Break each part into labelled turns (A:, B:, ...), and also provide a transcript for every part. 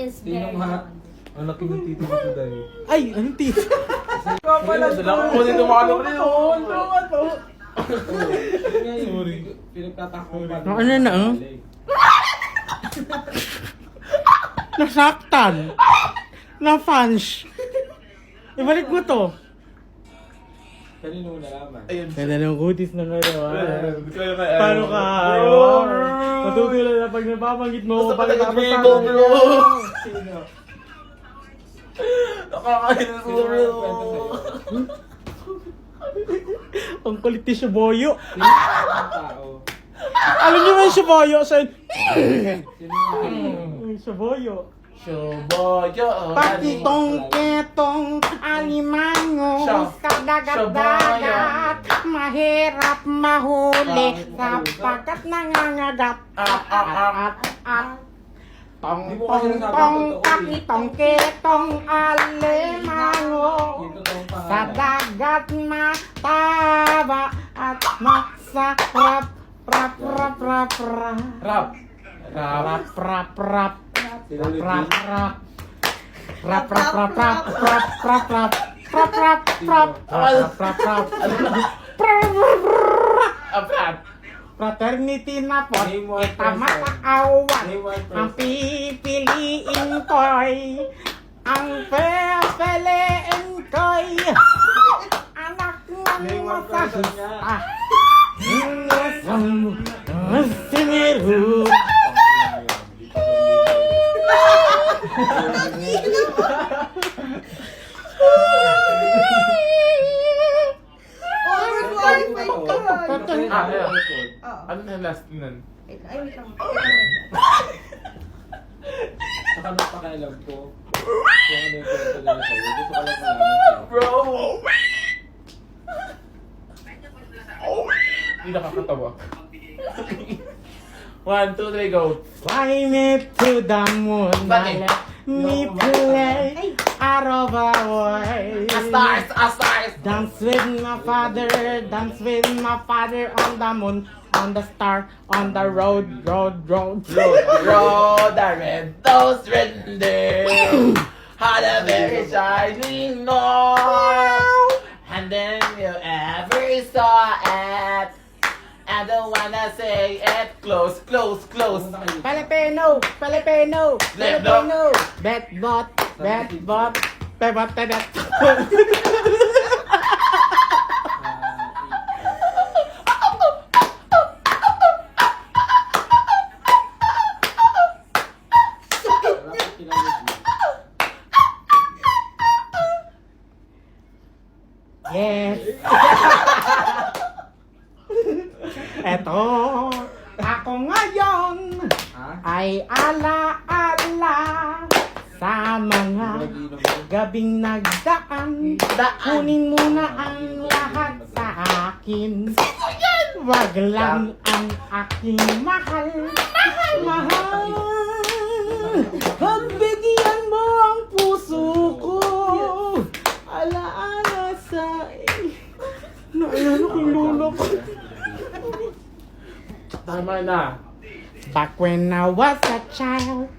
A: is very
B: Tinong ha? Ang laki ng tito dito dahil.
C: Ay, anong tito?
B: Dala ko dito mga ano rin.
C: Sorry.
B: Pinagtatakpan.
C: Ano na, oh? Nasaktan. Na-fans. Ibalik mo to.
B: Kanino mo nalaman?
C: Kaya ng kutis na ngayon.
B: Paano
C: Paano ka? Matutulad na pag napapanggit mo ako pala tapos sa
B: bro? Sino? Nakakainis mo bro.
C: Ang kulit ni Shiboyo.
B: Sino ang tao?
C: Alam niyo ba yung Shiboyo?
B: Sino ang
C: Yung Shiboyo.
B: Shoboyo.
C: Pakitong ketong alimango sa dagat-dagat. Mahirap mahuli sapagkat nangangagat. Tong tong tong pakitong ketong alimango sa dagat mataba at masarap. Rap rap rap rap
B: Rap.
C: rap rap rap. Rap rap rap rap rap rap rap rap rap rap rap rap rap fraternity na po kita makaawan ang pipiliin ko'y ang pepelein ko'y anak ng masahista Sinero
B: Ano na last nun?
A: Ay, wait lang.
B: Saka nung pakialam ko, kung ano yung kwento nila sa'yo, gusto ko lang malaman. Bro! Hindi nakakatawa. 1, 2, 3, go!
C: Fly me to the moon,
B: Bakit?
C: let me play out of our way.
B: Stars!
C: Dance with my father on the moon, on the star, on the road.
B: Road, the red toes render. Had a very shining north. And then you ever saw it. I don't wanna say it. Close.
C: Filipino,
B: Left dog.
C: bet bot. Yes. Eto, ako ngayon ay ala-ala sa mga gabing nagdaan. Kunin mo na ang lahat sa akin. Wag lang ang aking mahal. Pagbigyan mo ang puso ko. Ala-ala sa naalala ko yung lolo ko.
B: Tama na.
C: Back when I was a child,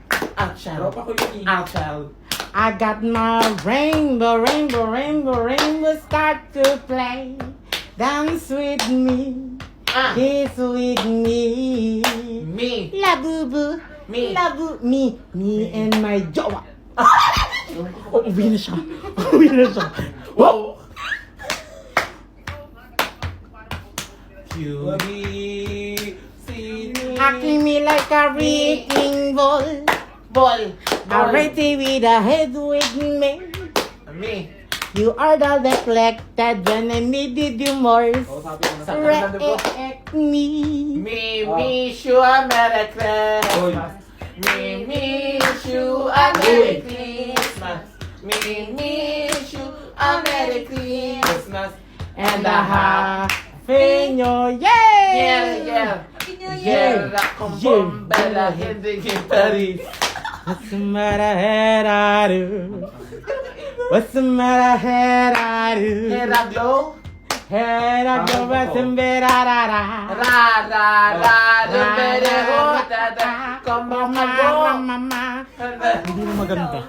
C: I got my rainbow start to play. Dance with me, kiss with me. La boo boo, me and my jowa. Uwi na siya.
B: Wow! Cutie, see me.
C: Acting me like a wrecking ball. Already with a head with me.
B: Me.
C: You are the deflected when I needed you more.
B: Sa
C: React me.
B: Me, wish you a Merry Christmas. Me, wish you a Merry Christmas. Me, wish you a Merry Christmas.
C: And a happy new year.
B: Yeah. Kung bombela, hindi kitari.
C: What's the matter, head I do? What's the matter, head I do?
B: Hera glow.
C: Hera goba semberarara.
B: Ra ra ra rumbere ho da da. Como
C: Mama,
B: mago.
C: mama. Hindi na maganda.